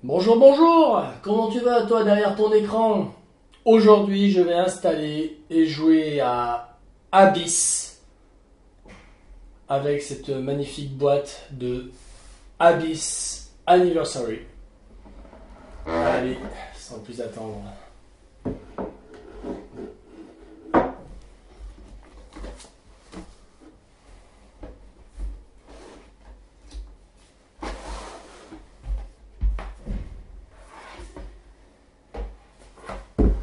Bonjour, bonjour! Comment tu vas toi derrière ton écran? Aujourd'hui je vais installer et jouer à Abyss avec cette magnifique boîte de Abyss Anniversary. Allez, sans plus attendre.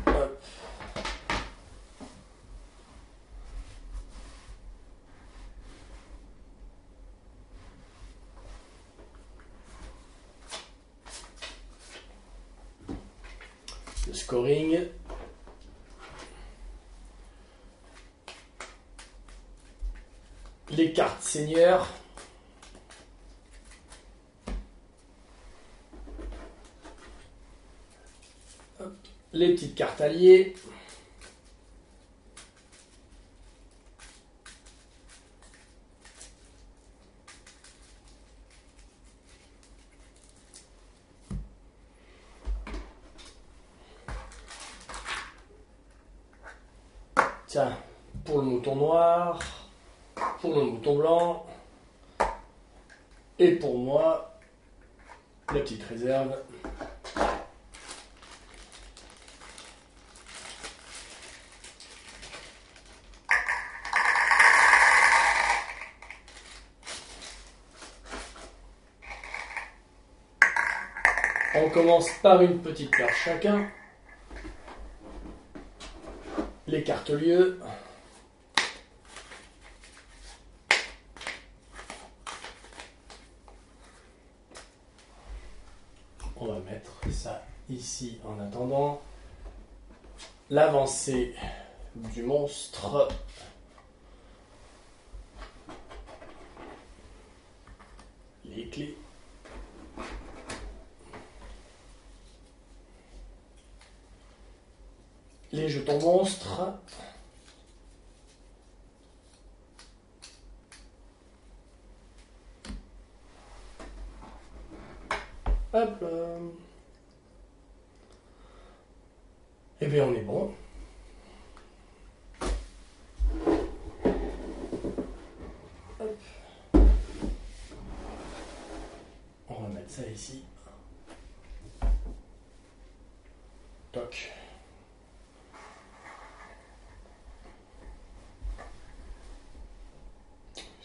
Hop. Le scoring. Les cartes seigneurs. Hop. Les petites cartes alliées. Tiens, pour le mouton noir, pour le mouton blanc, et pour moi, la petite réserve. On commence par une petite carte chacun. Les cartes lieux. On va mettre ça ici en attendant. L'avancée du monstre. Les clés. Les jetons monstres. Hop là. Eh bien, on est bon. Hop. On va mettre ça ici. Toc.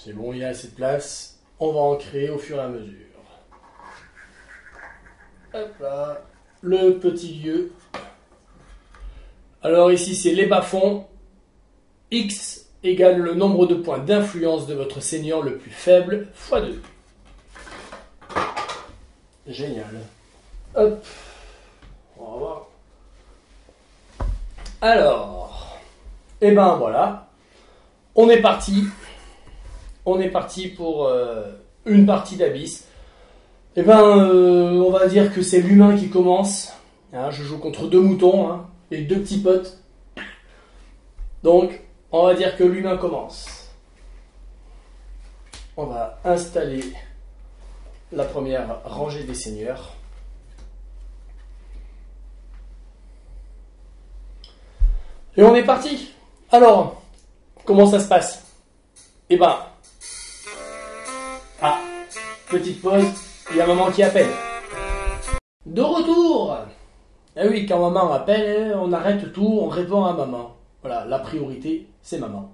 C'est bon, il y a assez de place. On va en créer au fur et à mesure. Hop là. Le petit vieux. Alors ici, c'est les bas-fonds. X égale le nombre de points d'influence de votre seigneur le plus faible fois 2. Génial. Hop. On va voir. Alors. Et ben voilà. On est parti. On est parti pour une partie d'Abyss. Et ben, on va dire que c'est l'humain qui commence. Hein, je joue contre deux moutons hein, et deux petits potes. Donc, on va dire que l'humain commence. On va installer la première rangée des seigneurs. Et on est parti. Alors, comment ça se passe? Eh ben, petite pause, il y a maman qui appelle. De retour. Eh oui, quand maman appelle, on arrête tout, on répond à maman. Voilà, la priorité, c'est maman.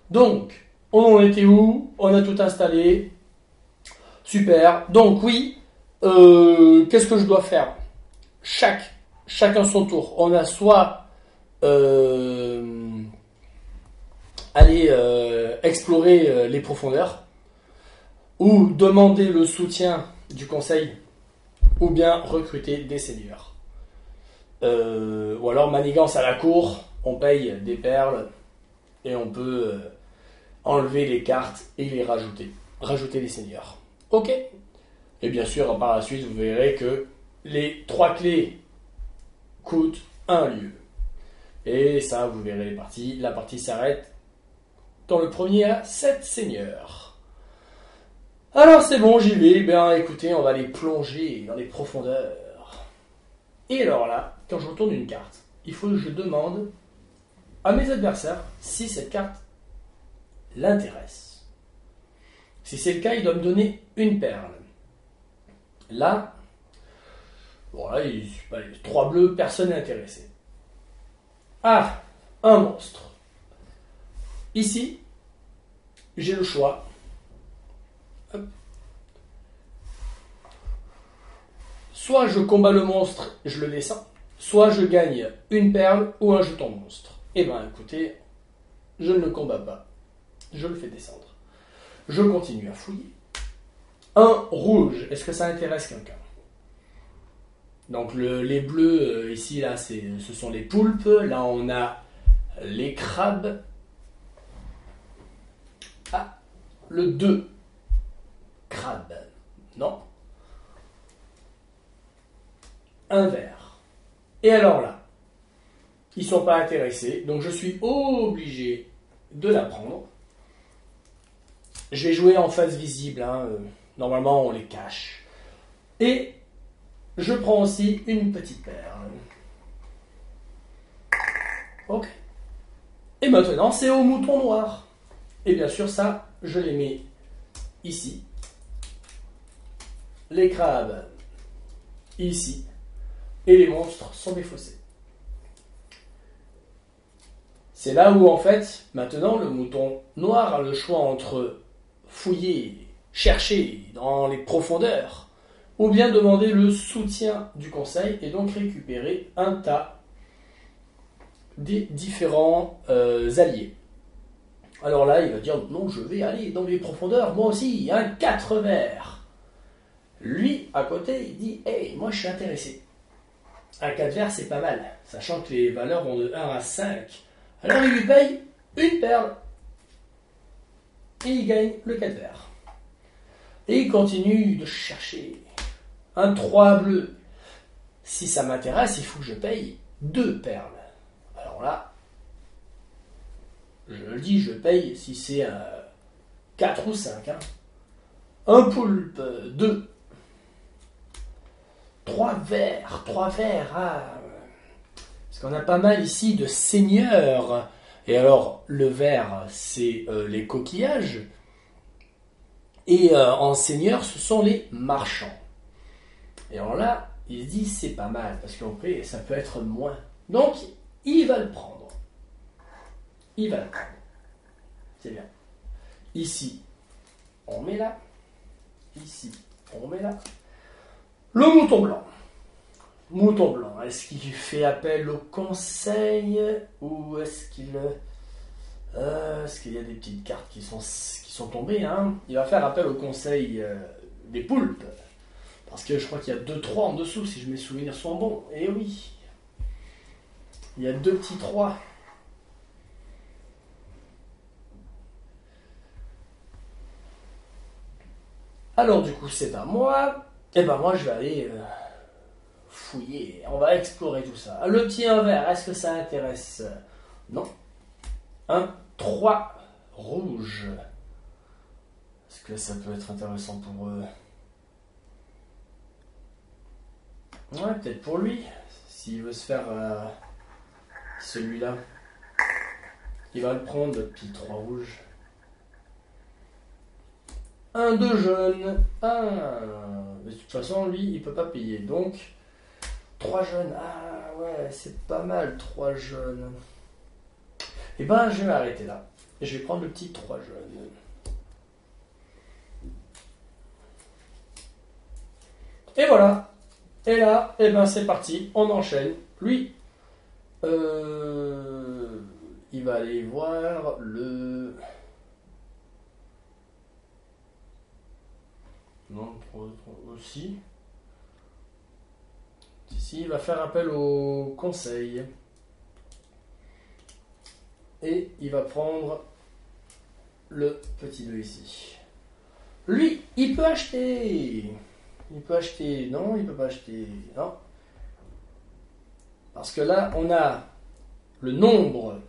Donc, on en était où? On a tout installé. Super. Donc oui, qu'est-ce que je dois faire? Chacun son tour. On a soit aller explorer les profondeurs, ou demander le soutien du conseil, ou bien recruter des seigneurs. Ou alors manigance à la cour, on paye des perles et on peut enlever les cartes et les rajouter. Rajouter des seigneurs. Ok. Et bien sûr, par la suite, vous verrez que les 3 clés coûtent 1 lieu. Et ça, vous verrez la partie s'arrête quand le premier a 7 seigneurs. Alors c'est bon, j'y vais. Ben écoutez, on va aller plonger dans les profondeurs. Et alors là, quand je retourne une carte, il faut que je demande à mes adversaires si cette carte l'intéresse. Si c'est le cas, il doit me donner une perle. Là, bon là, il, allez, 3 bleus, personne n'est intéressé. Ah, un monstre. Ici, j'ai le choix. Hop. Soit je combats le monstre, je le descends, soit je gagne une perle ou un jeton monstre. Eh bien écoutez, je ne le combats pas, je le fais descendre. Je continue à fouiller. Un rouge, est-ce que ça intéresse quelqu'un? Donc les bleus, ici, là, ce sont les poulpes. Là, on a les crabes. Ah, le 2. Crabe. Non. Un vert. Et alors là, ils ne sont pas intéressés, donc je suis obligé de la prendre. Je vais jouer en face visible, hein. Normalement on les cache. Et je prends aussi une petite perle. Ok. Et maintenant c'est au mouton noir. Et bien sûr ça, je les mets ici. Les crabes ici. Et les monstres sont défaussés. C'est là où en fait, maintenant le mouton noir a le choix entre fouiller, chercher dans les profondeurs, ou bien demander le soutien du conseil et donc récupérer un tas des différents alliés. Alors là, il va dire non, je vais aller dans les profondeurs, moi aussi, un 4 vert. Lui, à côté, il dit hey, moi je suis intéressé. Un 4 vert, c'est pas mal, sachant que les valeurs vont de 1 à 5. Alors il lui paye une perle. Et il gagne le 4 vert. Et il continue de chercher. Un 3 bleu. Si ça m'intéresse, il faut que je paye 2 perles. Alors là, je le dis, je paye si c'est 4 ou 5. Hein. Un poulpe, 2. 3 verts, 3 verts. Ah. Parce qu'on a pas mal ici de seigneurs. Et alors, le vert, c'est les coquillages. Et en seigneur, ce sont les marchands. Et alors là, il se dit, c'est pas mal, parce qu'après, ça peut être moins. Donc, il va le prendre. Il va le prendre. C'est bien. Ici, on met là. Ici, on met là. Le mouton blanc. Mouton blanc, est-ce qu'il fait appel au conseil ou est-ce qu'il... est-ce qu'il y a des petites cartes qui sont tombées hein. Il va faire appel au conseil des poulpes. Parce que je crois qu'il y a 2-3 en dessous, si mes souvenirs sont bons. Et oui. Il y a 2 petits 3. Alors du coup, c'est à moi. Et ben moi, je vais aller fouiller. On va explorer tout ça. Le petit 1 vert, est-ce que ça intéresse? Non. Un 3 rouge. Est-ce que ça peut être intéressant pour eux? Ouais, peut-être pour lui. S'il veut se faire celui-là. Il va le prendre, le petit 3 rouge. Un de jaune. Mais de toute façon, lui, il peut pas payer. Donc, 3 jaunes. Ah ouais, c'est pas mal, 3 jaunes. Et ben, je vais m'arrêter là. Et je vais prendre le petit 3 jaunes. Et voilà. Et là, et ben c'est parti. On enchaîne. Lui, il va aller voir le... Non, aussi. Ici, il va faire appel au conseil. Et il va prendre le petit 2 ici. Lui, il peut acheter. Il peut acheter. Non, il peut pas acheter. Non. Parce que là, on a le nombre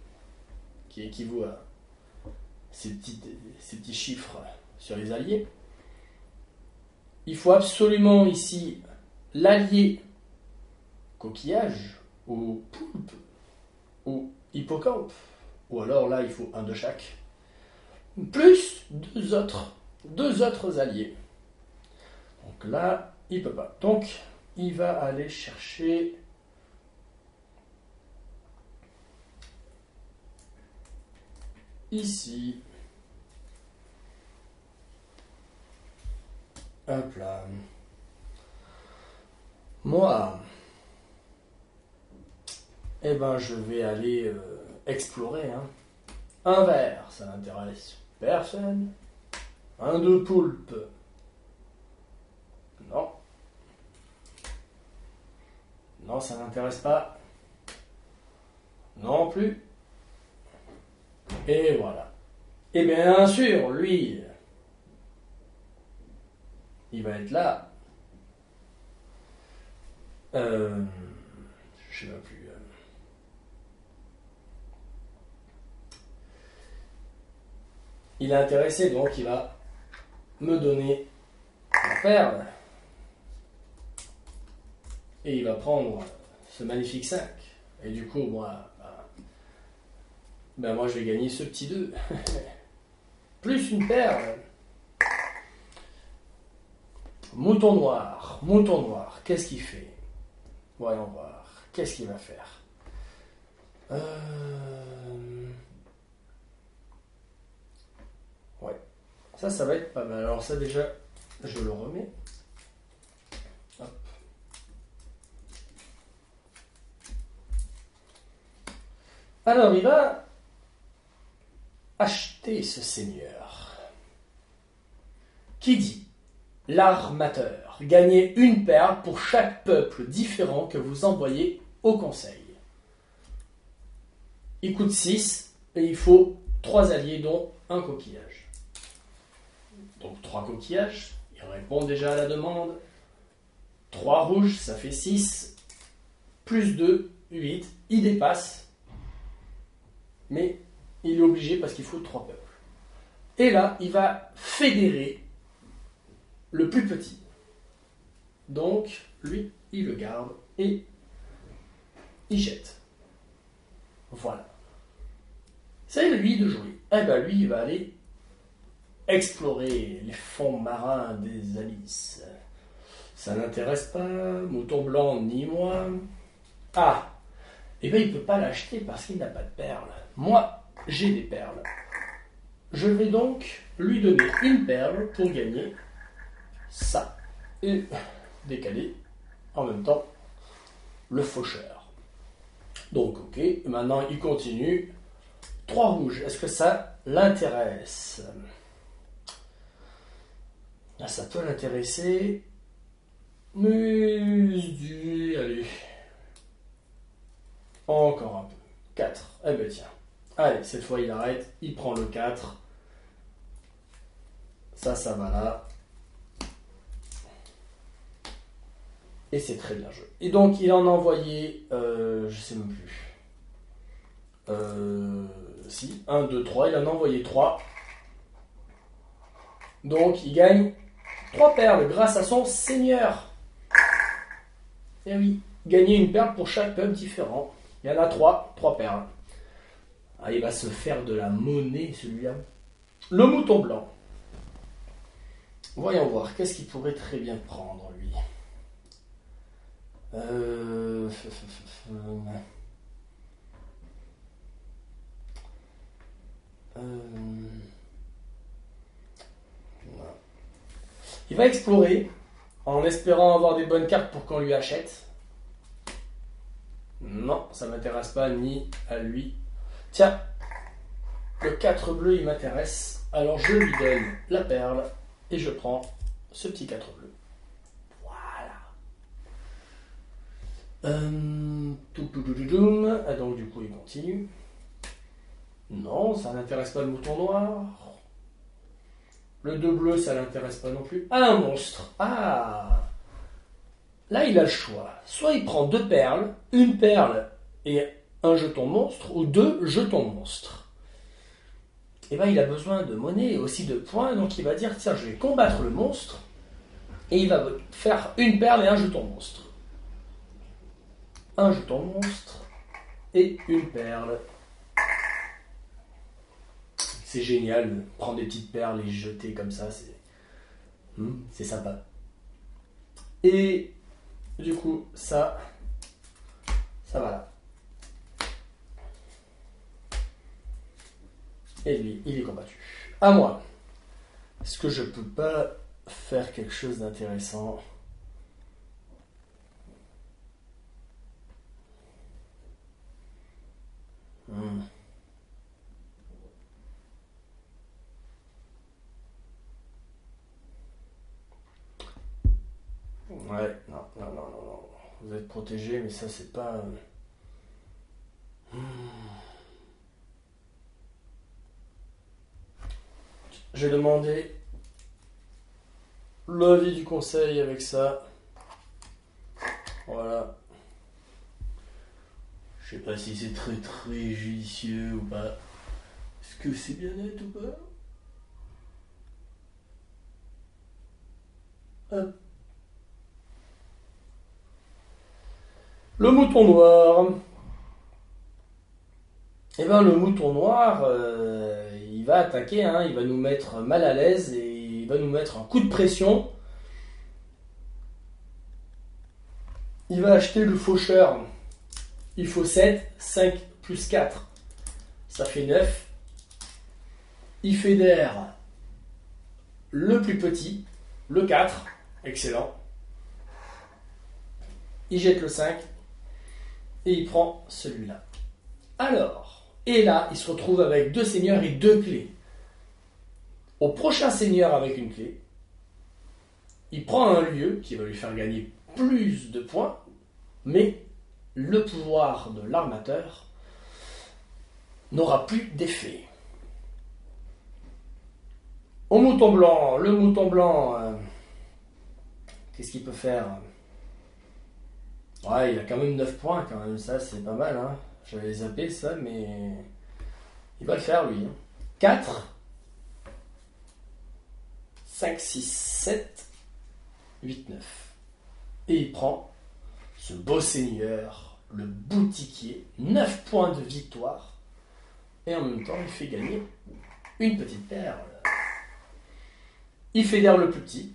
qui équivaut à ces petits chiffres sur les alliés. Il faut absolument ici l'allié coquillage, ou poulpe, ou hippocampe, ou alors là il faut un de chaque, plus deux autres alliés. Donc là, il peut pas. Donc, il va aller chercher ici. Hop là. Moi, eh ben, je vais aller explorer. Hein. Un verre, ça n'intéresse personne. Un de poulpe. Non. Non, ça n'intéresse pas. Non plus. Et voilà. Et bien sûr, lui, il va être là. Je sais pas plus. Il est intéressé, donc il va me donner la perle. Et il va prendre ce magnifique 5. Et du coup, moi, moi je vais gagner ce petit 2. Plus une perle. Mouton noir, qu'est-ce qu'il fait? Voyons voir, qu'est-ce qu'il va faire? Ouais, ça va être pas mal. Alors ça déjà, je le remets. Hop. Alors il va acheter ce seigneur. Qui dit l'armateur. Gagnez une perle pour chaque peuple différent que vous envoyez au conseil. Il coûte 6 et il faut 3 alliés dont un coquillage. Donc 3 coquillages, il répond déjà à la demande. 3 rouges, ça fait 6. Plus 2, 8. Il dépasse. Mais il est obligé parce qu'il faut 3 peuples. Et là, il va fédérer le plus petit. Donc, lui, il le garde et il jette. Voilà. C'est lui de jouer. Eh bien, lui, il va aller explorer les fonds marins des abysses. Ça n'intéresse pas Mouton Blanc ni moi. Ah, eh bien, il ne peut pas l'acheter parce qu'il n'a pas de perles. Moi, j'ai des perles. Je vais donc lui donner une perle pour gagner ça. Et décaler en même temps le faucheur. Donc, ok, maintenant il continue. 3 rouges, est-ce que ça l'intéresse? Ah, ça peut l'intéresser. Mais, allez. Encore un peu. 4. Eh ben tiens. Allez, cette fois il arrête, il prend le 4. Ça va là. Et c'est très bien joué. Et donc il en a envoyé, je sais même plus. Si, 1, 2, 3, il en a envoyé 3. Donc il gagne 3 perles grâce à son seigneur. Et oui, gagner une perle pour chaque peuple différent. Il y en a 3 perles. Ah, il va se faire de la monnaie celui-là. Le mouton blanc. Voyons voir, qu'est-ce qu'il pourrait très bien prendre lui? Il va explorer en espérant avoir des bonnes cartes pour qu'on lui achète. Non, ça ne m'intéresse pas ni à lui. Tiens, le 4 bleu il m'intéresse. Alors je lui donne la perle et je prends ce petit 4 bleu. Voilà. Ah, donc du coup il continue. Non, ça n'intéresse pas le mouton noir. Le 2 bleu, ça l'intéresse pas non plus. Ah, un monstre. Ah. Là, il a le choix. Soit il prend 2 perles, une perle et un jeton monstre, ou 2 jetons monstres. Et bien, il a besoin de monnaie et aussi de points, donc il va dire, tiens, je vais combattre le monstre, et il va faire une perle et un jeton monstre. un jeton monstre et une perle. C'est génial, prendre des petites perles et les jeter comme ça, c'est sympa. Et du coup, ça va là. Et lui, il est combattu. À moi. Est-ce que je peux pas faire quelque chose d'intéressant ? Ouais, non. Vous êtes protégé, mais ça, c'est pas... J'ai demandé l'avis du conseil avec ça. Voilà. Je sais pas si c'est très très judicieux ou pas. Est-ce que c'est bien net ou pas ? Hop. Le mouton noir. Eh ben le mouton noir, il va attaquer, hein, il va nous mettre mal à l'aise et il va nous mettre un coup de pression. Il va acheter le faucheur. Il faut 7, 5 plus 4. Ça fait 9. Il fédère le plus petit, le 4. Excellent. Il jette le 5 et il prend celui-là. Alors, et là, il se retrouve avec 2 seigneurs et 2 clés. Au prochain seigneur avec une clé, il prend un lieu qui va lui faire gagner plus de points, mais le pouvoir de l'armateur n'aura plus d'effet. Au mouton blanc, le mouton blanc, qu'est-ce qu'il peut faire ? Ouais, il a quand même 9 points, quand même, ça c'est pas mal, hein. J'avais zappé ça, mais il va le faire lui. 4, 5, 6, 7, 8, 9. Et il prend ce beau seigneur, le boutiquier, 9 points de victoire. Et en même temps, il fait gagner une petite perle. Il fédère le plus petit.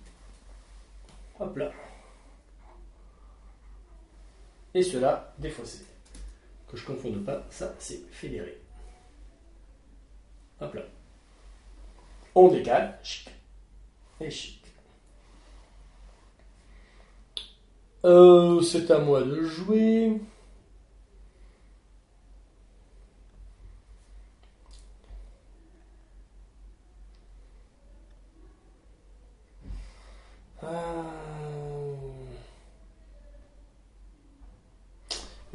Hop là. Et cela défaussé. Que je ne confonde pas, ça c'est fédéré. Hop là. On décale. Chic. Et chic. C'est à moi de jouer.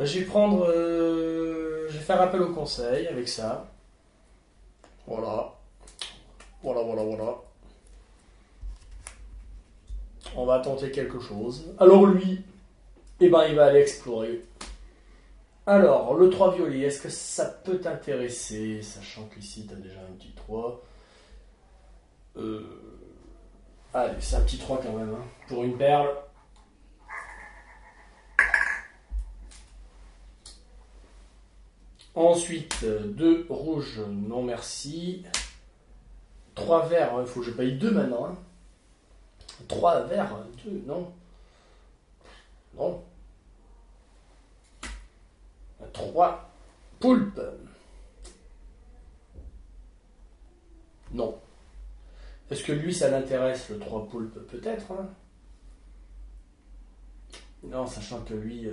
Je vais prendre. Je vais faire appel au conseil avec ça. Voilà. Voilà. On va tenter quelque chose. Alors lui, il va aller explorer. Alors, le 3 violet, est-ce que ça peut t'intéresser, sachant qu'ici tu as déjà un petit 3. Allez, c'est un petit 3 quand même, hein, pour une perle. Ensuite, 2 rouges, non merci. 3 verts, il faut que je paye 2 maintenant. Hein. 3 verts, 2, non. Non. 3 poulpes. Non. Est-ce que lui, ça l'intéresse, le 3 poulpes ? Peut-être. Hein. Non, sachant que lui...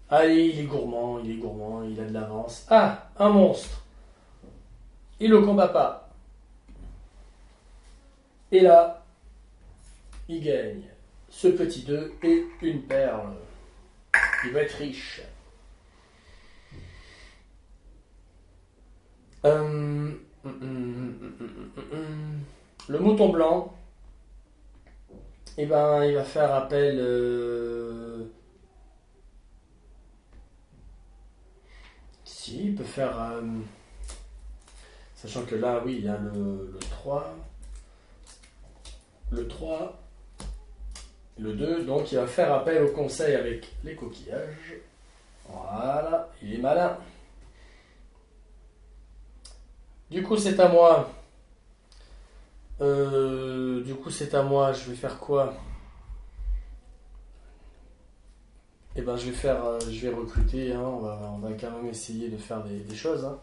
Allez, il est gourmand, il a de l'avance. Ah, un monstre. Il le combat pas. Et là, il gagne ce petit 2 et une perle. Il va être riche. Le mouton blanc, eh ben, il va faire appel... Si, il peut faire... Sachant que là, oui, il y a le 3. Le 3. Le 2, donc il va faire appel au conseil avec les coquillages. Voilà, il est malin. Du coup, c'est à moi. Je vais faire quoi? Eh ben, je vais recruter, hein, on va quand même essayer de faire des choses, hein.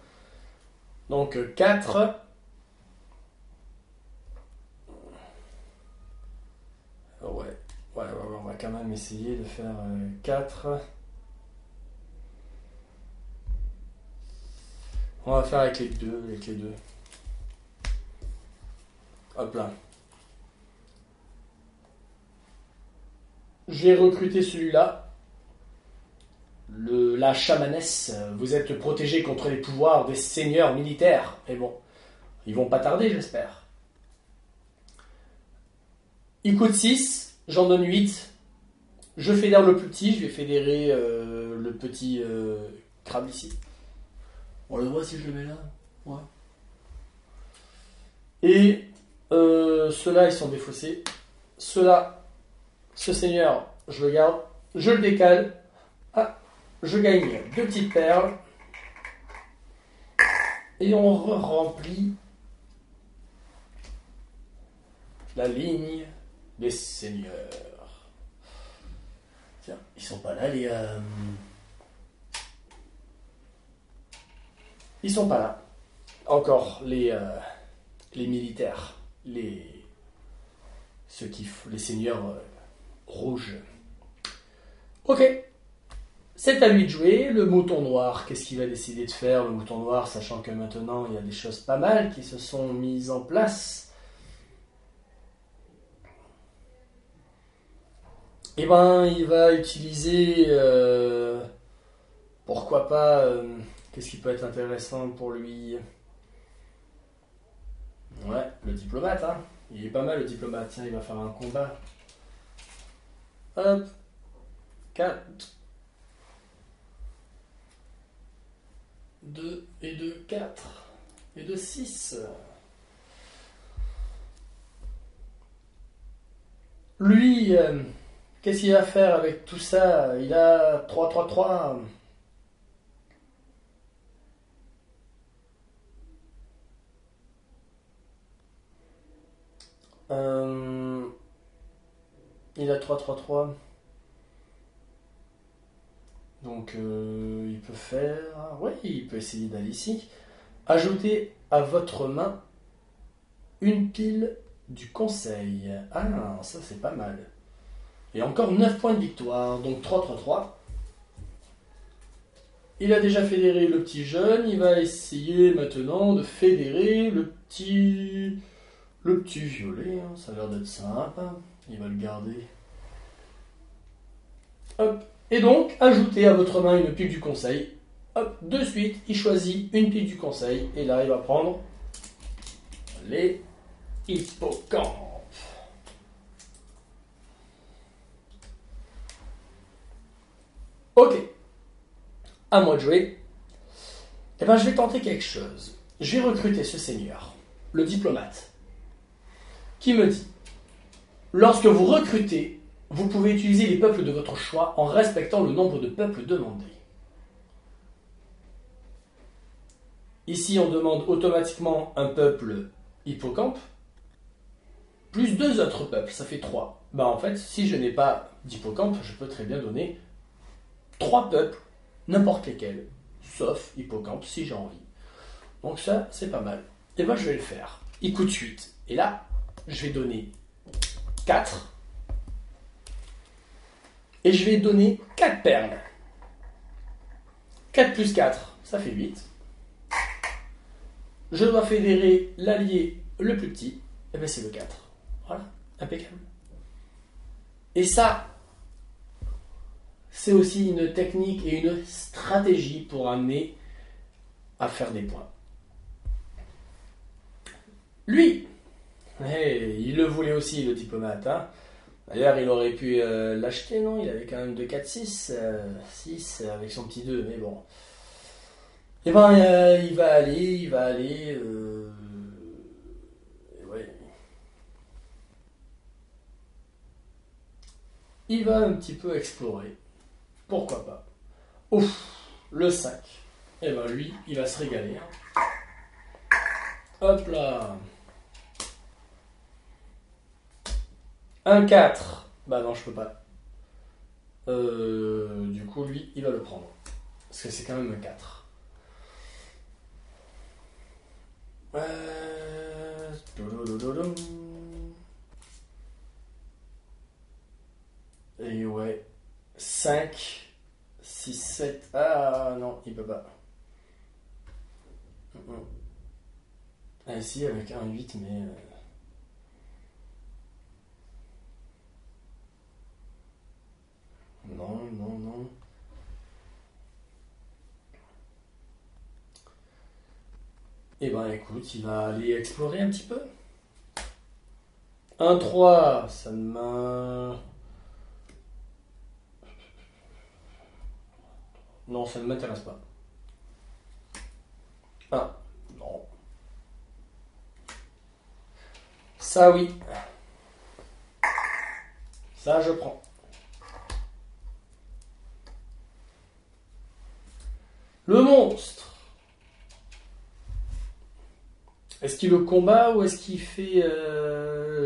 Donc, 4. Ouais, on va quand même essayer de faire 4. On va faire avec les deux. Hop là. Je vais recruter celui-là. La chamanesse. Vous êtes protégé contre les pouvoirs des seigneurs militaires. Et bon, ils vont pas tarder, j'espère. Il coûte 6, j'en donne 8. Je fédère le plus petit, je vais fédérer le petit crabe ici. On le voit si je le mets là. Ouais. Et ceux-là, ils sont défaussés. Ceux-là, ce seigneur, je le garde. Je le décale. Ah, je gagne 2 petites perles. Et on remplit la ligne des seigneurs. Tiens, ils sont pas là les... Ils sont pas là. Encore les militaires. Les seigneurs rouges. Ok. C'est à lui de jouer. Le mouton noir, qu'est-ce qu'il va décider de faire, le mouton noir, sachant que maintenant il y a des choses pas mal qui se sont mises en place. Eh ben, il va utiliser... pourquoi pas... qu'est-ce qui peut être intéressant pour lui? Ouais, le diplomate, hein. Il est pas mal le diplomate. Tiens, il va faire un combat. Hop. 4. 2 et 2, 4. Et 2, 6. Lui, qu'est-ce qu'il va faire avec tout ça? Il a 3, 3, 3. Il a 3, 3, 3. Donc, il peut faire... Ouais, il peut essayer d'aller ici. Ajoutez à votre main une pile du conseil. Ah, ça c'est pas mal. Et encore 9 points de victoire. Donc 3, 3, 3. Il a déjà fédéré le petit jeune. Il va essayer maintenant de fédérer le petit violet. Ça a l'air d'être simple. Il va le garder. Hop. Et donc, ajoutez à votre main une pile du conseil. Hop, de suite, il choisit une pile du conseil. Et là, il va prendre les hippocampes. Ok. À moi de jouer. Eh ben, je vais tenter quelque chose. Je vais recruter ce seigneur, le diplomate, qui me dit, lorsque vous recrutez, vous pouvez utiliser les peuples de votre choix en respectant le nombre de peuples demandés. Ici, on demande automatiquement un peuple hippocampe, plus 2 autres peuples, ça fait 3. Ben, en fait, si je n'ai pas d'hippocampe, je peux très bien donner 3 peuples, n'importe lesquels, sauf hippocampe si j'ai envie. Donc ça, c'est pas mal. Et ben, je vais le faire. Il coûte 8. Et là, je vais donner 4. Et je vais donner 4 perles. 4 plus 4, ça fait 8. Je dois fédérer l'allié le plus petit. Et bien c'est le 4. Voilà, impeccable. Et ça, c'est aussi une technique et une stratégie pour amener à faire des points. Lui, il le voulait aussi, le diplomate, hein. D'ailleurs, il aurait pu l'acheter, non? Il avait quand même 2, 4, 6. 6 avec son petit 2, mais bon. Et ben, il va aller. Ouais. il va un petit peu explorer. Pourquoi pas. Ouf, le 5. Et ben lui, il va se régaler. Hop là. Un 4. Bah non, je peux pas. Du coup, lui, il va le prendre. Parce que c'est quand même un 4. Doudoudoudou. Et ouais. 5, 6, 7. Ah non, il peut pas. Ah si, avec un 8, mais... Non, non, non. Eh ben écoute, il va aller explorer un petit peu. Un 3, ça ne m'a... Non, ça ne m'intéresse pas. Ah, non. Ça oui. Ça je prends. Le monstre. Est-ce qu'il le combat ou est-ce qu'il fait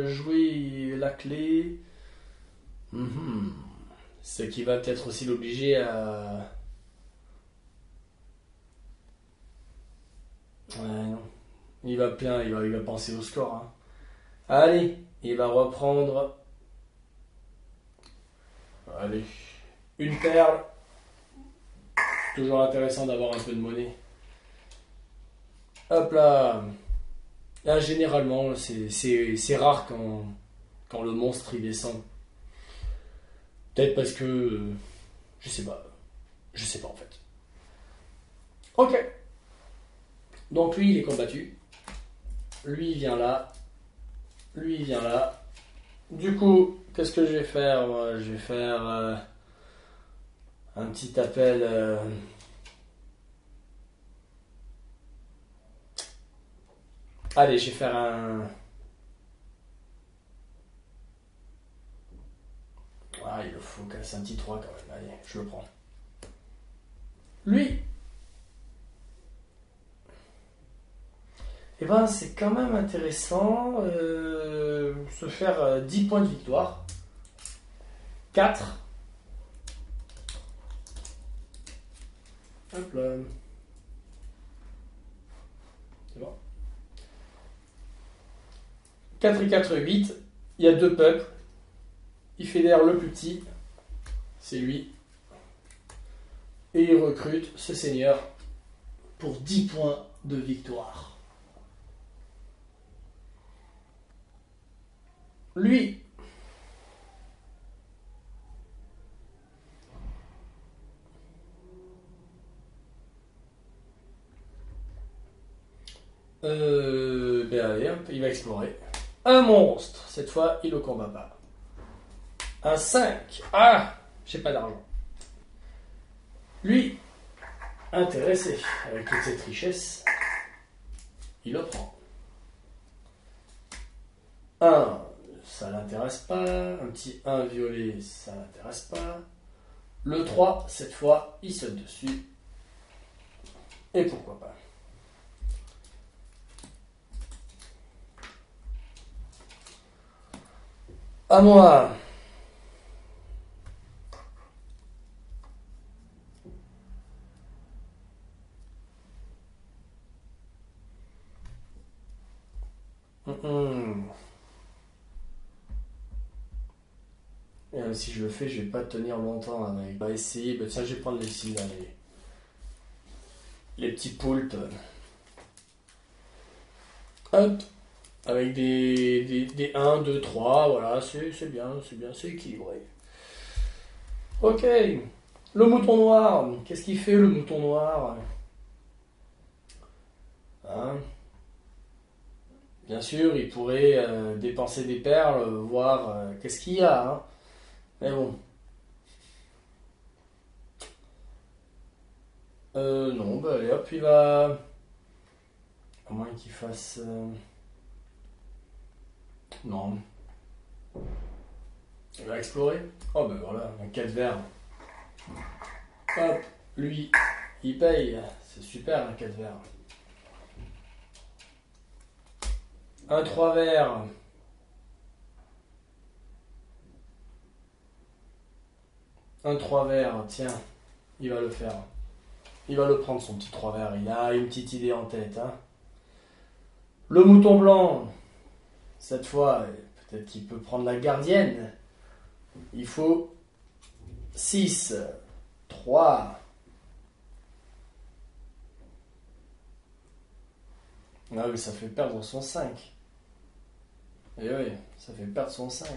jouer la clé? Mhm. Ce qui va peut-être aussi l'obliger à... Ouais, non. Il va penser au score, hein. Allez, il va reprendre. Allez. Une perle. Toujours intéressant d'avoir un peu de monnaie. Hop là. Là, généralement, c'est rare quand le monstre il descend. Peut-être parce que. Je sais pas. Je sais pas en fait. Ok. Donc lui, il est combattu. Lui, il vient là. Lui, il vient là. Du coup, qu'est-ce que je vais faire moi? Je vais faire un petit appel. Allez, je vais faire un. Ah, il faut casser un petit 3 quand même. Allez, je le prends. Lui, eh ben, c'est quand même intéressant. Se faire 10 points de victoire. 4. Hop là. C'est bon. 4 et 4, 8. Il y a deux peuples. Il fédère le plus petit. C'est lui. Et il recrute ce seigneur pour 10 points de victoire. Lui, ben allez, hop, il va explorer. Un monstre. Cette fois, il ne combat pas. Un 5. Ah, j'ai pas d'argent. Lui, intéressé avec toute cette richesse, il le prend. Un, ça l'intéresse pas. Un petit 1 violet, ça l'intéresse pas. Le 3, cette fois, il saute dessus. Et pourquoi pas. À moi. Et si je le fais, je vais pas tenir longtemps avec. On va essayer. Tiens, je vais prendre les cibles, les petits poulpes. Hop. Avec des 1, 2, 3. Voilà, c'est bien, c'est équilibré. Ok. Le mouton noir. Qu'est-ce qu'il fait le mouton noir? Hein? Bien sûr, il pourrait dépenser des perles, voir qu'est-ce qu'il y a. Hein. Mais bon. Non, bah allez hop, il va. À moins qu'il fasse. Non. Il va explorer. Oh ben voilà, un 4 vert. Hop, lui, il paye. C'est super un 4 vert. Un 3 vert. Un 3 vert, tiens, il va le faire. Il va le prendre son petit 3 vert. Il a une petite idée en tête. Hein. Le mouton blanc, cette fois, peut-être qu'il peut prendre la gardienne. Il faut 6, 3. Ah oui, ça fait perdre son 5. Et oui, ça fait perdre son 5.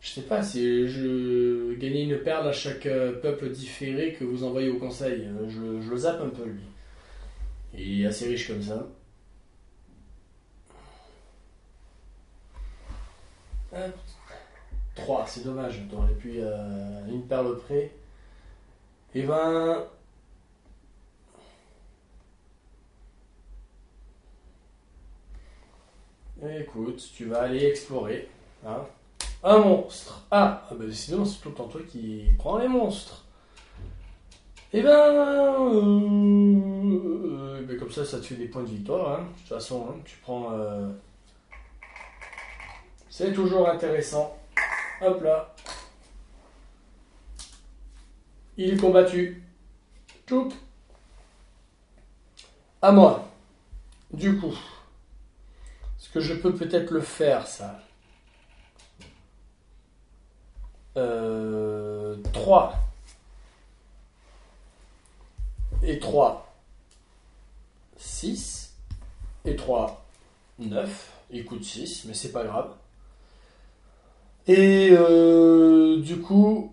Je sais pas si je gagnais une perle à chaque peuple différé que vous envoyez au conseil. Je le zappe un peu, lui. Il est assez riche comme ça. Hop. 3, c'est dommage. T'aurais pu une perle près. Et ben. Écoute, tu vas aller explorer. Hein. Un monstre. Bah décidément, c'est tout le temps toi qui prends les monstres. Et ben comme ça te fait des points de victoire. Hein. De toute façon, hein, tu prends. C'est toujours intéressant. Hop là. Il est combattu. Tchoup. À moi. Du coup. Est-ce que je peux peut-être le faire, ça 3. Et 3. 6. Et 3. 9. Il coûte 6, mais c'est pas grave. Et du coup,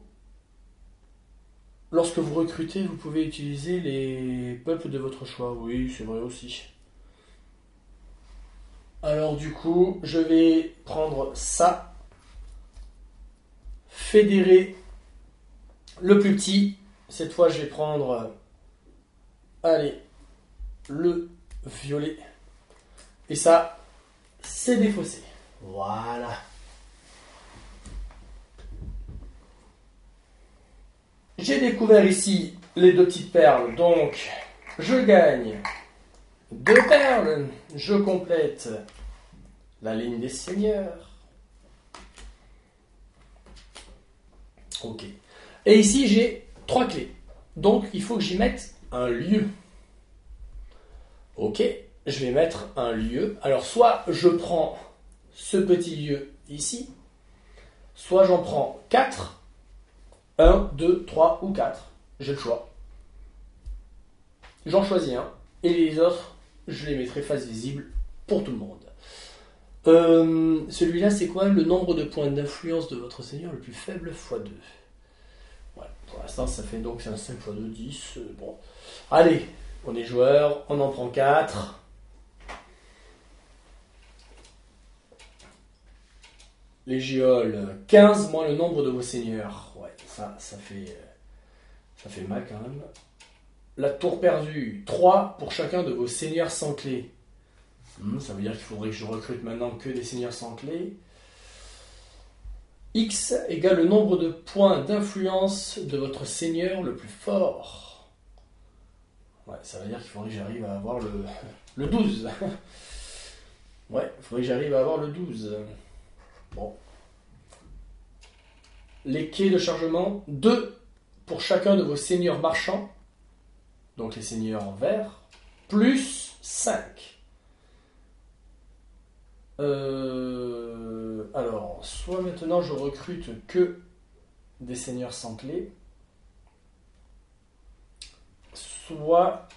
lorsque vous recrutez, vous pouvez utiliser les peuples de votre choix. Oui, c'est vrai aussi. Alors du coup, je vais prendre ça. Fédérer le plus petit. Cette fois, je vais prendre... allez, le violet. Et ça, c'est défaussé. Voilà. J'ai découvert ici les 2 petites perles, donc je gagne 2 perles. Je complète la ligne des seigneurs. Ok. Et ici, j'ai 3 clés. Donc, il faut que j'y mette un lieu. Ok, je vais mettre un lieu. Alors, soit je prends ce petit lieu ici, soit j'en prends 4. 1, 2, 3 ou 4. J'ai le choix. J'en choisis un. Et les autres, je les mettrai face visible pour tout le monde. Celui-là, c'est quoi le nombre de points d'influence de votre seigneur le plus faible x 2. Ouais, pour l'instant, ça fait donc un 5 x 2, 10. Bon. Allez, on est joueur, on en prend 4. Les géoles, 15 moins le nombre de vos seigneurs. Ouais, ça fait mal quand même. La tour perdue, 3 pour chacun de vos seigneurs sans clé. Ça veut dire qu'il faudrait que je recrute maintenant que des seigneurs sans clé. X égale le nombre de points d'influence de votre seigneur le plus fort. Ouais, ça veut dire qu'il faudrait que j'arrive à avoir le 12. Ouais, il faudrait que j'arrive à avoir le 12. Bon. Les quais de chargement, 2 pour chacun de vos seigneurs marchands. Donc les seigneurs en vert. Plus 5. Alors, soit maintenant je recrute que des seigneurs sans clé, soit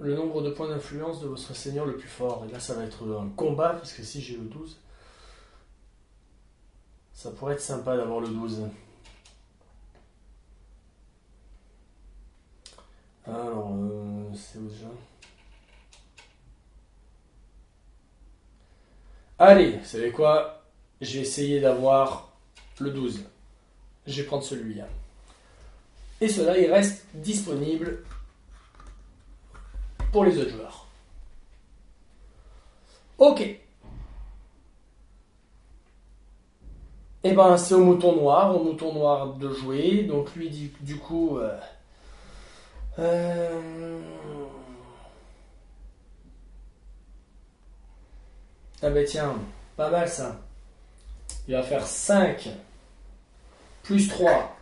le nombre de points d'influence de votre seigneur le plus fort. Et là, ça va être un combat, parce que si j'ai le 12, ça pourrait être sympa d'avoir le 12. Alors, c'est où déjà ? Allez, vous savez quoi ? Je vais essayer d'avoir le 12. Je vais prendre celui-là. Et cela, il reste disponible pour les autres joueurs. Ok. Et ben c'est au mouton noir de jouer. Donc lui du coup... Ah ben tiens, pas mal ça. Il va faire 5 plus 3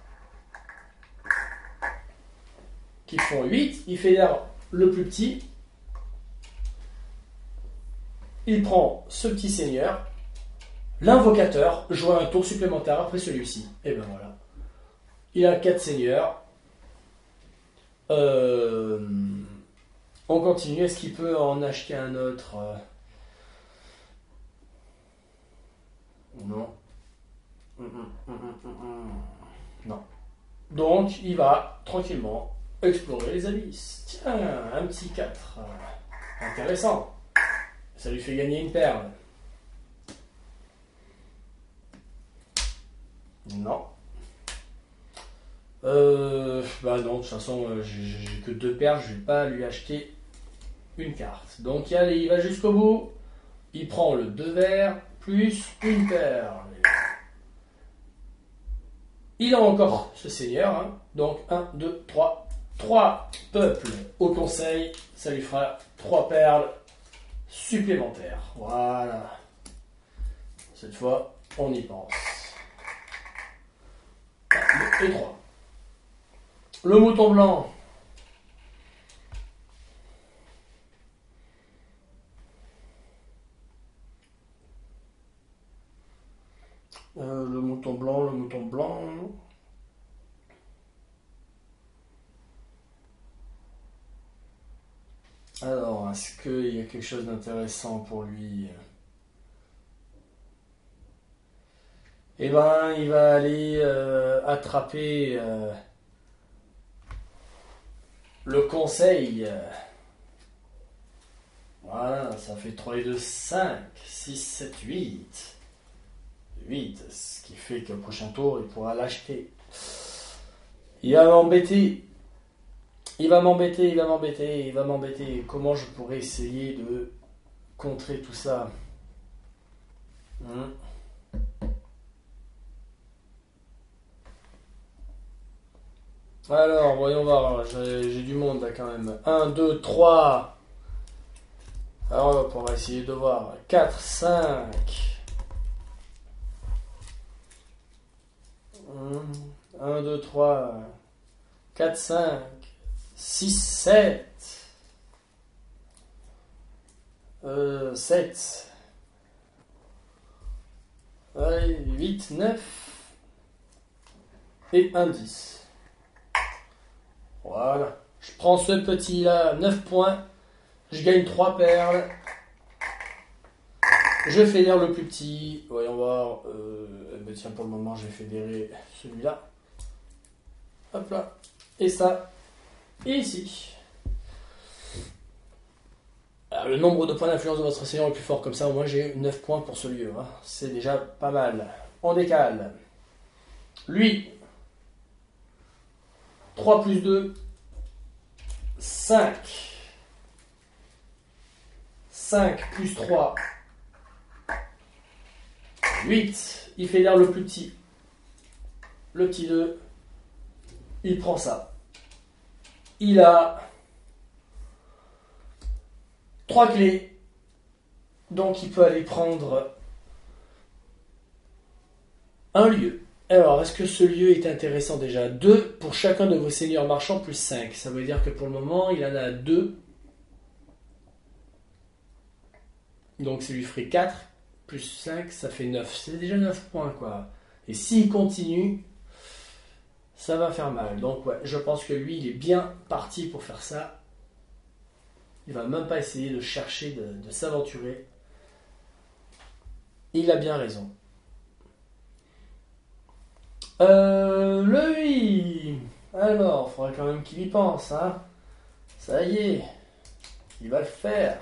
qui font 8. Il fédère le plus petit. Il prend ce petit seigneur. L'invocateur joue un tour supplémentaire après celui-ci. Et ben voilà. Il a 4 seigneurs. On continue. Est-ce qu'il peut en acheter un autre? Non. Non. Donc, il va tranquillement explorer les abysses. Tiens, un petit 4. Intéressant. Ça lui fait gagner une perle. Non. Bah non, de toute façon, j'ai que 2 perles, je vais pas lui acheter une carte. Donc, allez, il va jusqu'au bout. Il prend le 2 verts plus une perle. Il a encore ce seigneur. Hein. Donc, 1, 2, 3. 3 peuples au conseil. Ça lui fera 3 perles supplémentaires. Voilà. Cette fois, on y pense. 1, 2 et 3. Le mouton blanc. Le mouton blanc. Alors, est-ce qu'il y a quelque chose d'intéressant pour lui? Eh ben, il va aller attraper le conseil. Voilà, ça fait 3 et 2, 5, 6, 7, 8. 8, ce qui fait qu'au prochain tour, il pourra l'acheter. Il va m'embêter. Il va m'embêter. Comment je pourrais essayer de contrer tout ça? Alors, voyons voir. J'ai du monde là quand même. 1, 2, 3. Alors hop, on va essayer de voir. 4, 5. 1, 2, 3. 4, 5. 6, 7. 7. Allez, 8, 9. Et un 10. Voilà. Je prends ce petit là, 9 points. Je gagne 3 perles. Je fédère le plus petit. Voyons voir. Tiens, pour le moment, je vais fédérer celui-là. Hop là. Et ça. Et ici. Alors, le nombre de points d'influence de votre seigneur est plus fort. Comme ça, au moins, j'ai 9 points pour ce lieu. Hein. C'est déjà pas mal. On décale. Lui. 3 plus 2. 5. 5 plus 3. 8. Il fédère le plus petit. Le petit 2. Il prend ça. Il a 3 clés. Donc il peut aller prendre un lieu. Alors, est-ce que ce lieu est intéressant déjà? 2 pour chacun de vos seigneurs marchands plus 5. Ça veut dire que pour le moment, il en a 2. Donc ça lui ferait 4 plus 5, ça fait 9. C'est déjà 9 points, quoi. Et s'il continue, ça va faire mal. Donc ouais, je pense que lui, il est bien parti pour faire ça. Il va même pas essayer de chercher, de s'aventurer. Il a bien raison. Lui. Alors, faudrait quand même qu'il y pense, hein. Ça y est, il va le faire.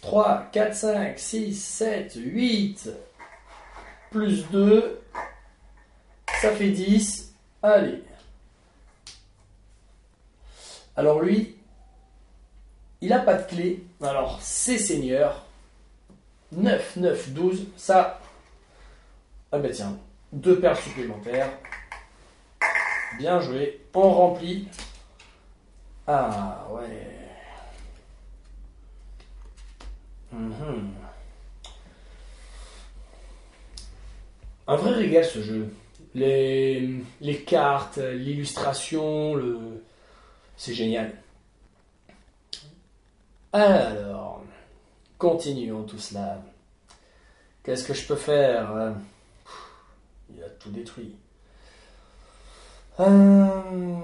3, 4, 5, 6, 7, 8, plus 2, ça fait 10. Allez, Alors lui, il n'a pas de clé. Alors c'est seigneur. 9, 9, 12. Ça, ah ben tiens, 2 perles supplémentaires. Bien joué. On remplit. Ah ouais. Mhm. Un vrai régal ce jeu. Les cartes, l'illustration, c'est génial. Alors, continuons tout cela. Qu'est-ce que je peux faire? Il a tout détruit. Euh,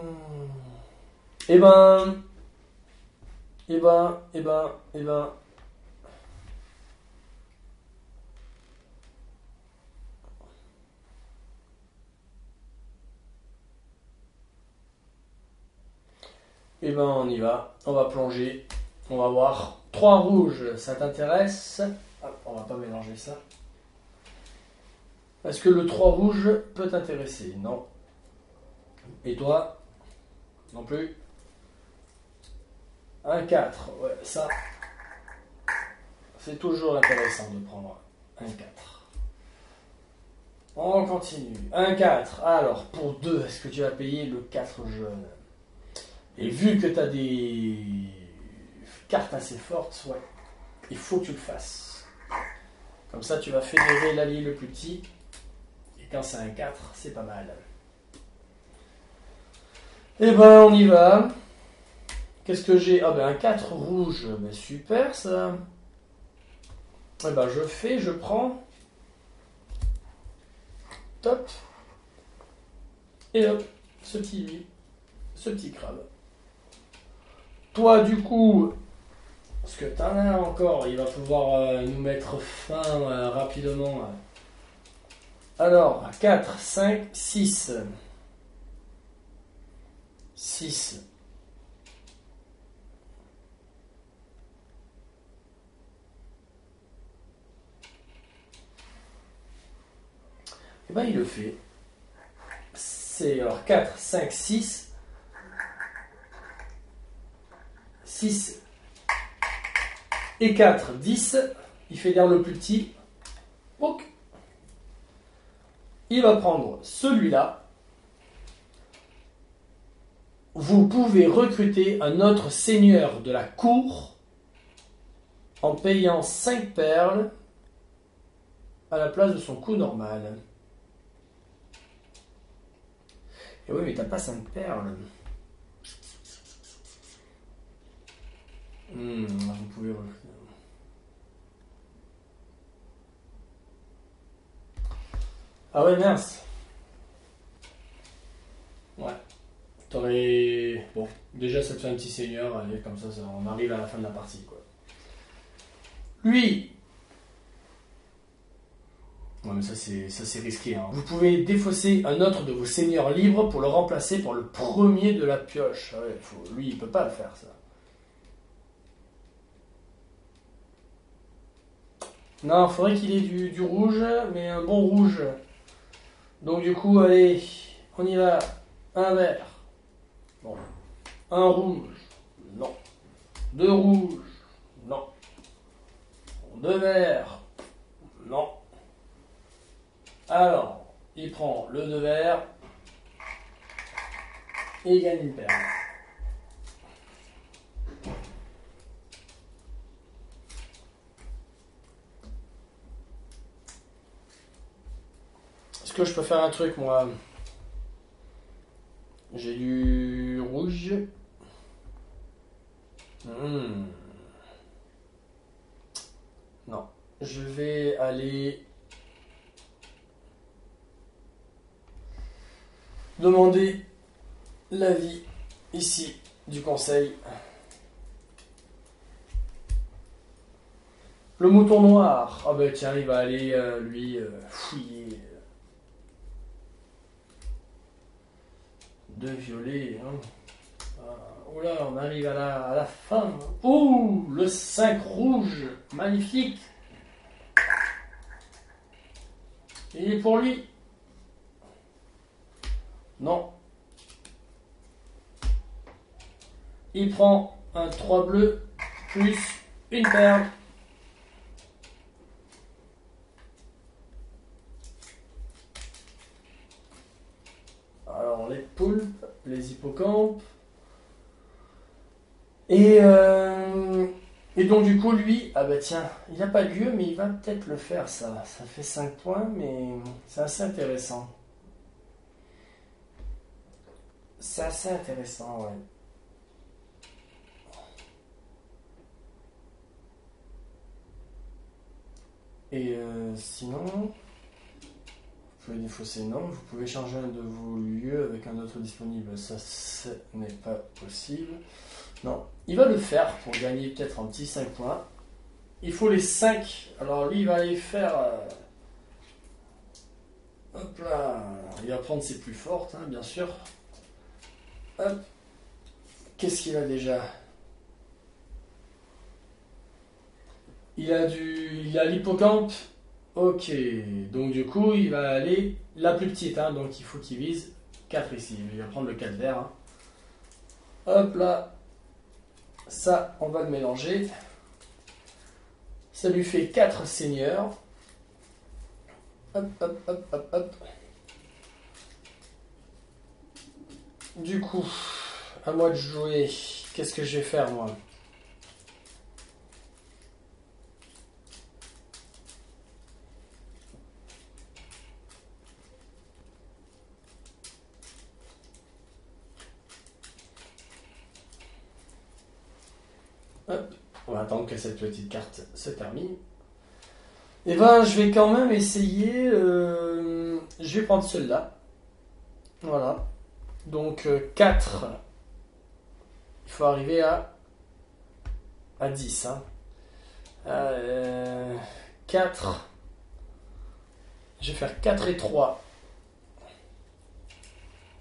Eh ben, eh ben, eh ben, eh ben. Eh ben, on y va. On va plonger. On va voir. 3 rouges, ça t'intéresse? Ah, on va pas mélanger ça. Est-ce que le 3 rouge peut t'intéresser? Non. Et toi? Non plus. Un 4. Ouais, ça, c'est toujours intéressant de prendre un 4. On continue. Un 4. Alors, pour 2, est-ce que tu vas payer le 4 jaune? Et vu que tu as des cartes assez fortes, ouais, il faut que tu le fasses. Comme ça, tu vas fédérer l'allié le plus petit. Et quand c'est un 4, c'est pas mal. Eh ben, on y va. Qu'est-ce que j'ai? Ah ben, un 4 rouge. Ben, super, ça. Eh ben, je prends. Top. Et hop, ce petit crabe. Toi, du coup, parce que t'en as encore, il va pouvoir nous mettre fin rapidement. Alors, 4, 5, 6. 6. Et ben, il le fait. C'est alors 4, 5, 6. 6 et 4, 10. Il fait dire le plus petit. Donc, il va prendre celui-là. Vous pouvez recruter un autre seigneur de la cour en payant 5 perles à la place de son coût normal. Et oui, mais t'as pas 5 perles. Vous pouvez recruter. Ah ouais, mince. Ouais. T'aurais. Bon, déjà ça te fait un petit seigneur, allez, comme ça, on arrive à la fin de la partie, quoi. Lui. Ouais, mais ça c'est risqué, hein. Vous pouvez défausser un autre de vos seigneurs libres pour le remplacer par le premier de la pioche. Ah ouais, lui, il peut pas le faire, ça. Non, il faudrait qu'il ait du rouge, mais un bon rouge. Donc du coup, allez, on y va. Un vert. Bon. Un rouge. Non. 2 rouges. Non. 2 verts. Non. Alors, il prend le 2 verts et il gagne une perle. Est-ce que je peux faire un truc, moi? J'ai du rouge. Non. Je vais aller demander l'avis ici du conseil. Le mouton noir. Ah ben tiens, il va aller lui fouiller. 2 violets. Hein. Oh là, on arrive à la fin. Ouh, le 5 rouge. Magnifique. Il est pour lui. Non. Il prend un 3 bleu plus une perle. Alors les poulpes, les hippocampes. Et donc du coup lui, ah bah tiens, il n'a pas lieu mais il va peut-être le faire ça. Ça fait 5 points mais c'est assez intéressant. C'est assez intéressant, ouais. Et sinon, vous pouvez défausser non, vous pouvez changer un de vos lieux avec un autre disponible, ça ce n'est pas possible. Non, il va le faire pour gagner peut-être un petit 5 points. Il faut les 5, alors lui il va aller faire... hop là, il va prendre ses plus fortes, hein, bien sûr. Hop, qu'est-ce qu'il a déjà? Il a l'hippocampe. Ok, donc du coup, il va aller la plus petite, hein, donc il faut qu'il vise 4 ici. Il va prendre le 4 vert. Hein. Hop là, ça, on va le mélanger. Ça lui fait 4 seigneurs. Hop, hop, hop, hop, hop. Du coup, à moi de jouer. Qu'est-ce que je vais faire, moi? Hop, on va attendre que cette petite carte se termine. Et ben, je vais quand même essayer. Je vais prendre celle-là. Voilà. Donc 4. Il faut arriver à 10. Hein. 4. Je vais faire 4 et 3.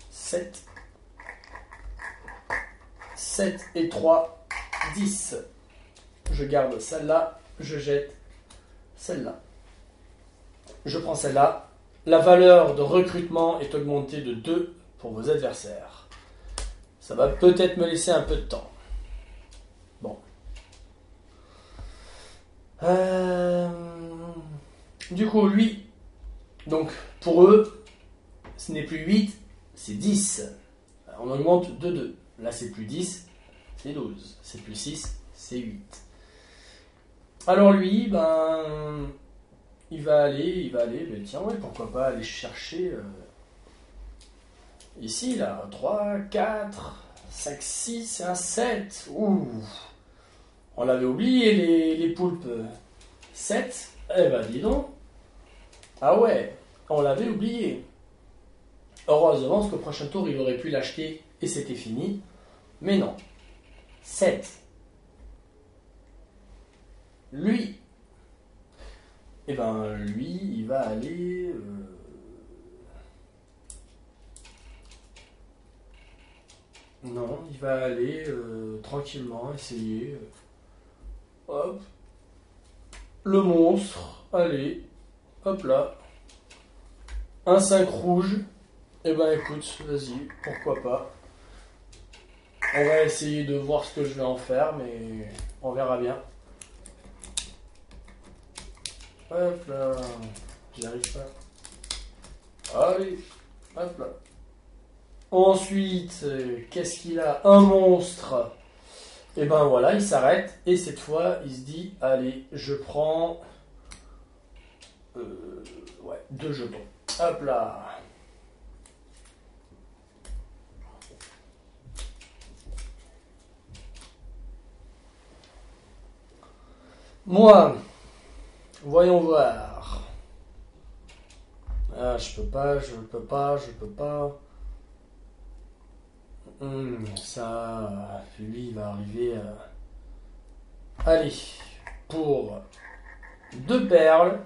7. 7 et 3. 10. Je garde celle-là. Je jette celle-là. Je prends celle-là. La valeur de recrutement est augmentée de 2 pour vos adversaires. Ça va peut-être me laisser un peu de temps. Bon. Du coup, lui, donc pour eux, ce n'est plus 8, c'est 10. On augmente de 2. Là, c'est plus 10, c'est 12. C'est plus 6, c'est 8. Alors lui, ben, il va aller, ben, tiens, ouais, pourquoi pas aller chercher ici, là, 3, 4, 5, 6 et un 7. Ouh, on l'avait oublié, les poulpes. 7, eh ben, dis donc. Ah ouais, on l'avait oublié. Heureusement, parce qu'au prochain tour, il aurait pu l'acheter et c'était fini. Mais non. 7. Lui, eh ben, lui, il va aller... Non, il va aller tranquillement essayer. Hop. Le monstre. Allez. Hop là. Un 5 rouge. Eh ben écoute, vas-y, pourquoi pas. On va essayer de voir ce que je vais en faire, mais on verra bien. Hop là. J'y arrive pas. Allez. Hop là. Ensuite, qu'est-ce qu'il a? Un monstre. Et ben voilà, il s'arrête. Et cette fois, il se dit, allez, je prends... ouais, 2 jetons. Hop là. Moi, voyons voir. Ah, je peux pas. Ça, lui, il va arriver à... Allez, pour 2 perles,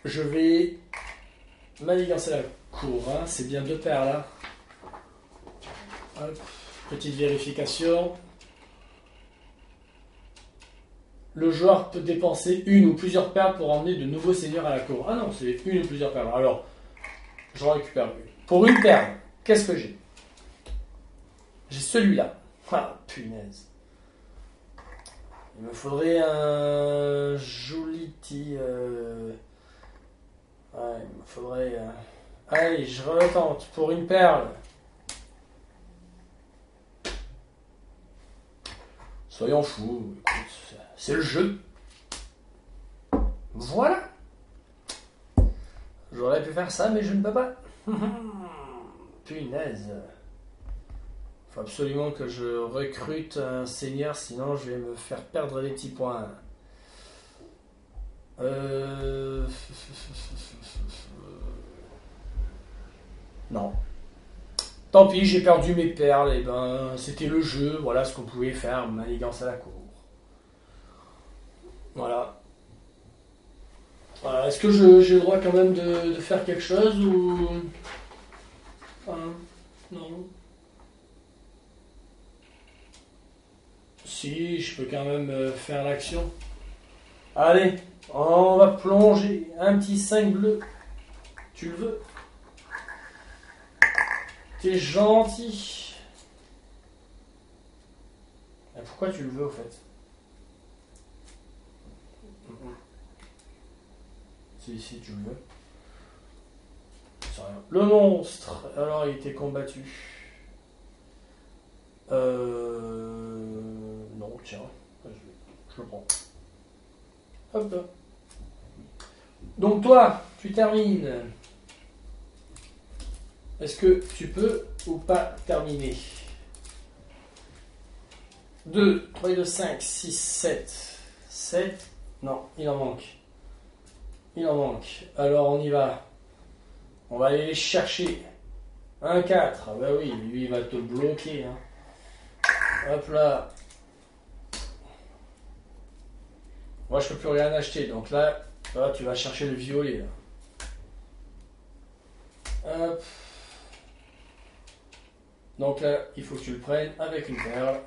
je vais manigancer la cour. Hein. C'est bien 2 perles, là. Hop, petite vérification. Le joueur peut dépenser une ou plusieurs perles pour emmener de nouveaux seigneurs à la cour. Ah non, c'est une ou plusieurs perles. Alors, je récupère une. Pour une perle, qu'est-ce que j'ai? J'ai celui-là. Ah, punaise. Il me faudrait un joli petit... Ouais, il me faudrait... Allez, je retente pour une perle. Soyons fous, écoute, c'est le jeu. Voilà. J'aurais pu faire ça, mais je ne peux pas. Punaise. Faut absolument que je recrute un seigneur, sinon je vais me faire perdre des petits points. Non. Tant pis, j'ai perdu mes perles. Et ben, c'était le jeu. Voilà ce qu'on pouvait faire, manigance à la cour. Voilà. Voilà. Est-ce que j'ai le droit quand même de faire quelque chose ou... Enfin, non. Si, je peux quand même faire l'action. Allez, on va plonger. Un petit 5 bleu. Tu le veux? T'es gentil. Et pourquoi tu le veux au fait? Si tu le veux. C'est rien. Le monstre. Alors il était combattu. Non, tiens. Je le prends. Hop là. Donc toi, tu termines. Est-ce que tu peux ou pas terminer? 2, 3, 2, 5, 6, 7. 7. Non, il en manque. Il en manque. Alors on y va. On va aller les chercher. 1, 4. Ah bah oui, lui il va te bloquer. Hein. Hop là. Moi je peux plus rien acheter. Donc là, tu vas chercher le violet. Là. Hop. Donc là, il faut que tu le prennes avec une perle.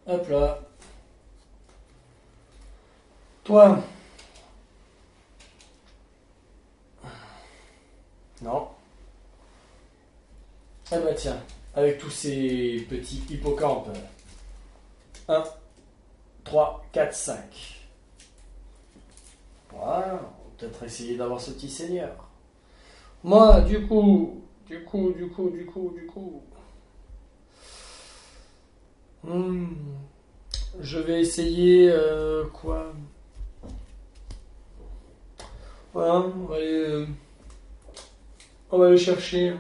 Hop là. Toi. Non. Ah bah tiens, avec tous ces petits hippocampes. 1, 3, 4, 5. Voilà, on va peut-être essayer d'avoir ce petit seigneur. Moi, du coup. Je vais essayer quoi? Voilà, on va aller chercher.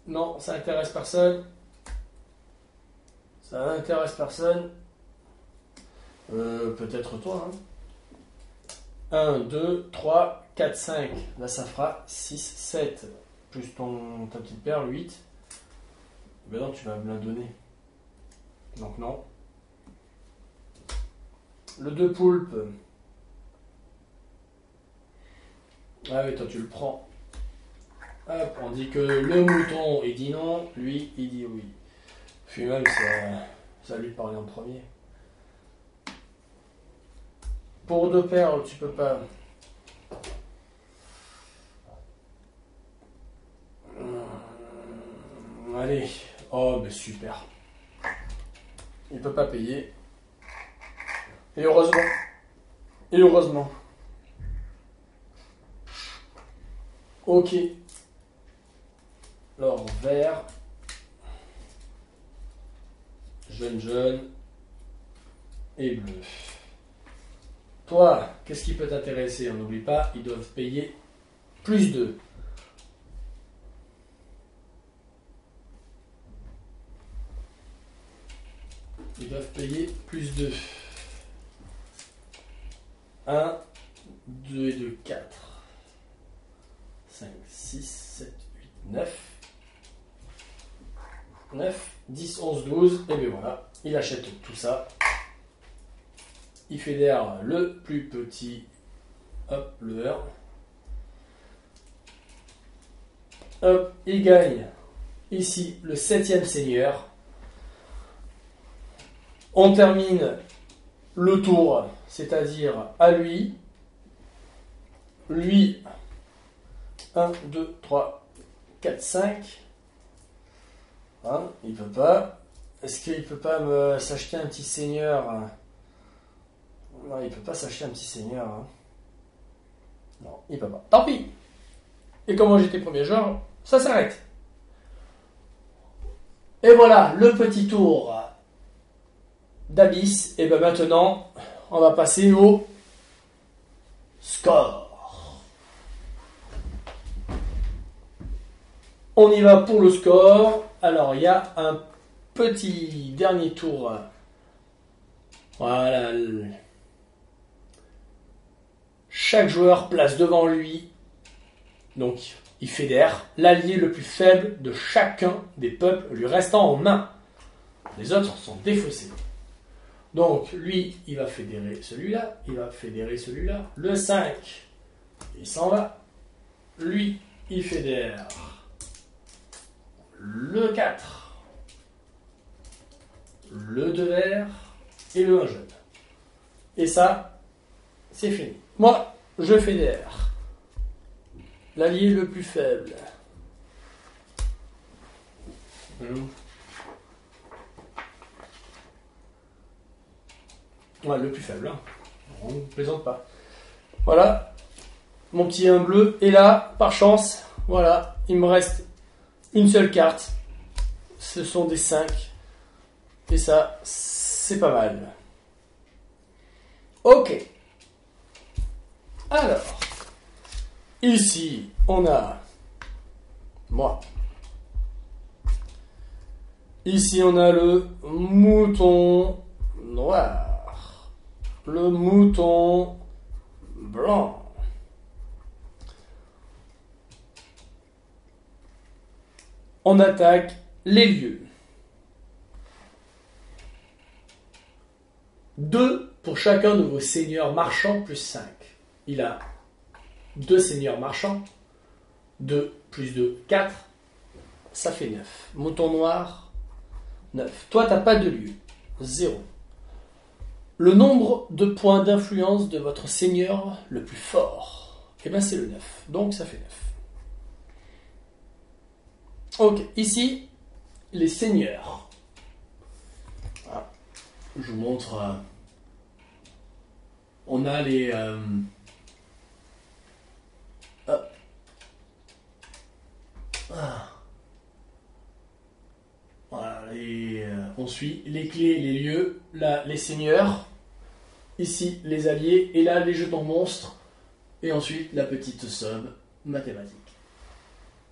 Non, ça intéresse personne. Ça n'intéresse personne. Peut-être toi. Hein. 1, 2, 3, 4, 5. Là, ça fera 6, 7. Plus ta petite perle, 8. Ben non, tu vas me la donner. Donc non. Le 2 poulpe. Ah oui, toi tu le prends. Hop, on dit que le mouton il dit non, lui il dit oui. Puis même c'est à lui de parler en premier. Pour 2 perles, tu peux pas. Allez. Oh, ben super. Il peut pas payer. Et heureusement. Et heureusement. Ok. Alors, vert. Jaune. Et bleu. Toi, qu'est-ce qui peut t'intéresser? On n'oublie pas, ils doivent payer plus 2. Ils doivent payer plus 2. 1, 2 et 2, 4. 5, 6, 7, 8, 9. 9, 10, 11, 12. Et bien voilà, il achète tout ça. Il fédère le plus petit. Hop, le 1. Hop, il gagne ici le 7e seigneur. On termine le tour, c'est-à-dire à lui. Lui, 1, 2, 3, 4, 5. Hein, il peut pas. Est-ce qu'il peut pas s'acheter un petit seigneur? Non, il peut pas s'acheter un petit seigneur. Hein. Non, il peut pas. Tant pis. Et comment j'étais premier joueur, ça s'arrête. Et voilà, le petit tour d'Abyss. Et bien maintenant, on va passer au score. On y va pour le score. Alors, il y a un petit dernier tour. Voilà. Chaque joueur place devant lui, donc il fédère, l'allié le plus faible de chacun des peuples lui restant en main. Les autres sont défaussés. Donc lui, il va fédérer celui-là, il va fédérer celui-là. Le 5, il s'en va. Lui, il fédère le 4, le 2 vert et le 1 jaune. Et ça, c'est fini. Moi, je fédère l'allié le plus faible. Ouais, le plus faible. Hein. On ne plaisante pas. Voilà, mon petit 1 bleu. Et là, par chance, voilà, il me reste une seule carte. Ce sont des 5. Et ça, c'est pas mal. Ok. Alors, ici, on a moi. Ici, on a le mouton noir. Le mouton blanc. On attaque les lieux. 2 pour chacun de vos seigneurs marchands plus 5. Il a 2 seigneurs marchands. 2 plus 2, 4. Ça fait 9. Mouton noir, 9. Toi, tu n'as pas de lieu. 0. Le nombre de points d'influence de votre seigneur le plus fort. Eh bien, c'est le 9. Donc, ça fait 9. Ok. Ici, les seigneurs. Voilà. Je vous montre... on a les... Voilà, on suit les clés, les lieux, là les seigneurs, ici les alliés, et là les jetons monstres, et ensuite la petite somme mathématique.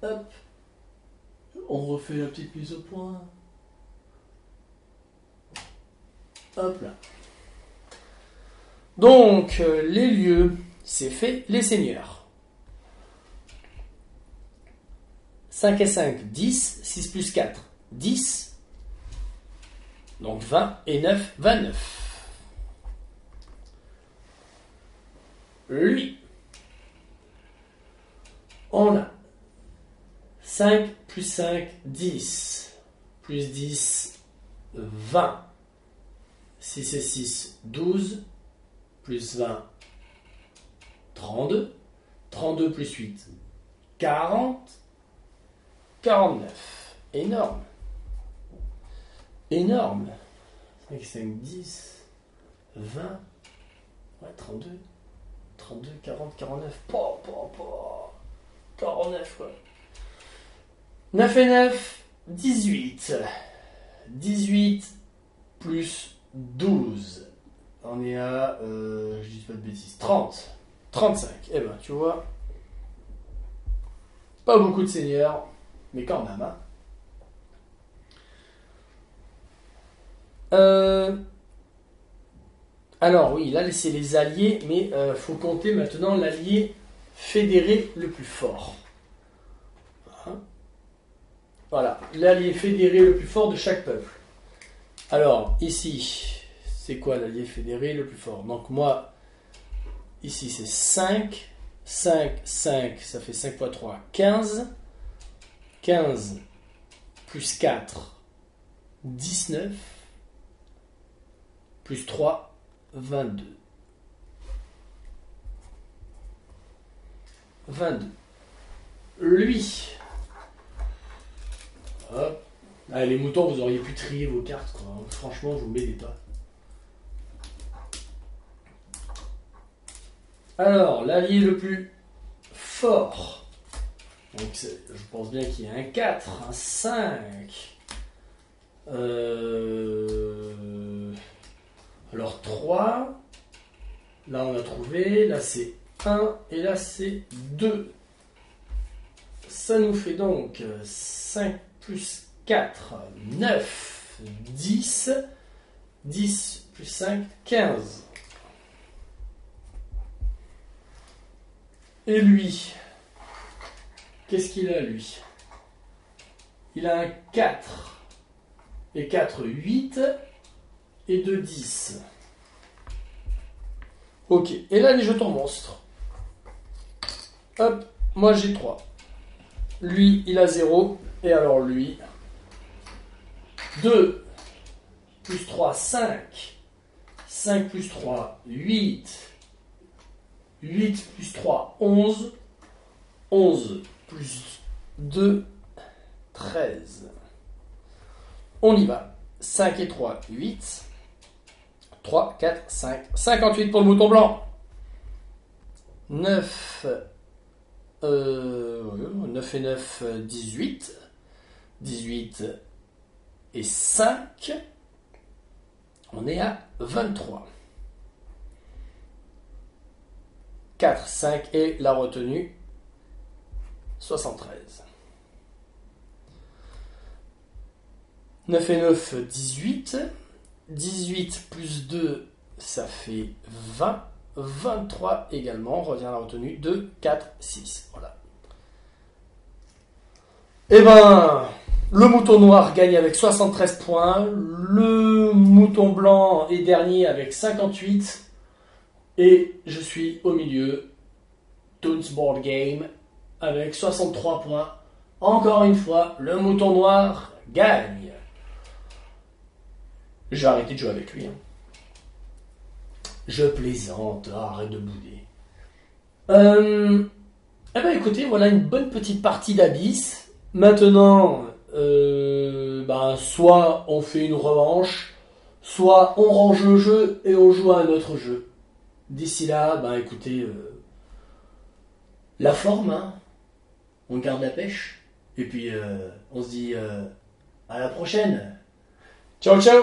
Hop, on refait la petite mise au point. Hop là. Donc, les lieux, c'est fait, les seigneurs. 5 et 5, 10, 6 plus 4, 10. Donc 20 et 9, 29. Lui, on a 5 plus 5, 10. Plus 10, 20. 6 et 6, 12. Plus 20, 32. 32 plus 8, 40. 49. Énorme. Énorme. 5, 5, 10, 20, ouais, 32, 32, 40, 49. 49, quoi. 9 et 9, 18. 18 plus 12. On est à, je dis pas de bêtises, 30. 35. Eh ben, tu vois, pas beaucoup de seigneurs, mais quand même, hein. Alors oui, là c'est les alliés, mais faut compter maintenant l'allié fédéré le plus fort. Hein, voilà, l'allié fédéré le plus fort de chaque peuple. Alors ici, c'est quoi l'allié fédéré le plus fort? Donc moi, ici c'est 5, 5, 5, ça fait 5 fois 3, 15. 15 plus 4, 19. Plus 3, 22. 22. lui. Hop. Ah, les moutons, vous auriez pu trier vos cartes, quoi. Franchement, vous m'aidez pas. Alors, l'allié le plus fort. Donc, je pense bien qu'il y a un 4, un 5. Alors, 3. Là, on a trouvé. Là, c'est 1. Et là, c'est 2. Ça nous fait donc 5 plus 4, 9, 10. 10 plus 5, 15. Et lui, qu'est-ce qu'il a, lui? Il a un 4. Et 4, 8. Et 2, 10. Ok. Et là, les jetons monstres. Hop. Moi, j'ai 3. Lui, il a 0. Et alors, lui, 2. Plus 3, 5. 5 plus 3, 8. 8 plus 3, 11. 11 plus 2, 13. On y va. 5 et 3, 8. 3, 4, 5. 58 pour le mouton blanc. 9. 9 et 9, 18. 18 et 5. On est à 23. 4, 5 et la retenue 73. 9 et 9, 18. 18 plus 2, ça fait 20. 23 également. On revient à la retenue 2, 4, 6. Voilà. Eh ben, le mouton noir gagne avec 73 points. Le mouton blanc est dernier avec 58. Et je suis au milieu, Toons Board Game, avec 63 points. Encore une fois, le mouton noir gagne. J'ai arrêté de jouer avec lui. Je plaisante, arrête de bouder. Eh ben écoutez, voilà une bonne petite partie d'Abyss. Maintenant, soit on fait une revanche, soit on range le jeu et on joue à un autre jeu. D'ici là, écoutez, la forme, hein, on garde la pêche, et puis on se dit à la prochaine. Ciao ciao.